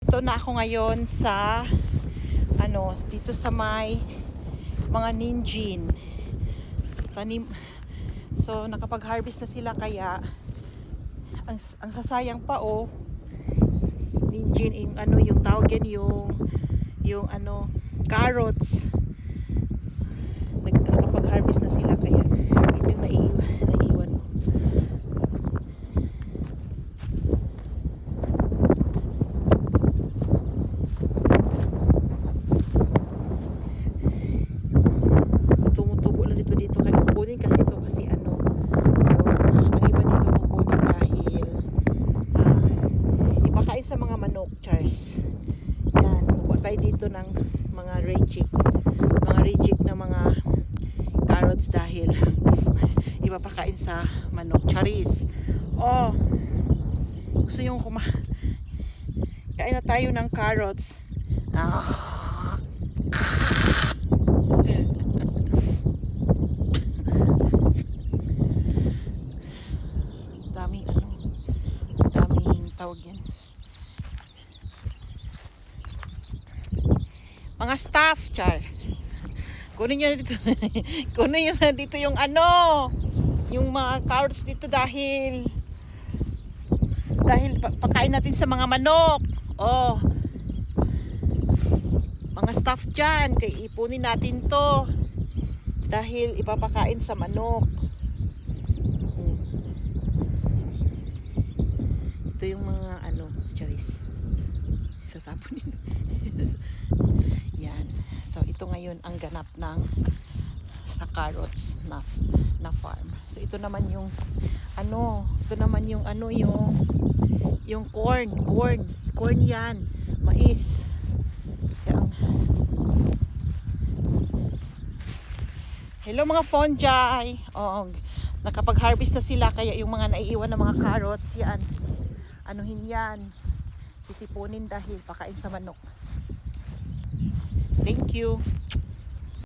Nandito na ako ngayon sa dito sa may mga ninjin tanim. So nakapag-harvest na sila, kaya ang sasayang pa ninjin yung tawag yan, yung carrots. Nakapag-harvest na sila, kaya ito yung naiiwan mo. Tumutubo lang dito kaya kukunin kasi ito kasi ang iba dito kukunin dahil ipakain sa mga manok, Charles. Yan, kukuha tayo dito ng mga reject na mga carrots dahil ipapakain sa manok, Charis. Gusto yung kain na tayo ng carrots. daming tawag yan, mga staff, Char. Kunin nyo dito kunin nyo na dito yung yung mga carrots dito dahil pakain natin sa mga manok. Mga staff dyan, kaya ipunin natin to dahil ipapakain sa manok. Ito yung mga Charis, satapunin. Yan. So ito ngayon ang ganap sa carrots na farm. So ito naman yung yung corn yan, mais. Hello mga fungi. Nakapag-harvest na sila, kaya yung mga naiiwan na mga carrots yan, yan, titipunin dahil pakain sa manok. Thank you.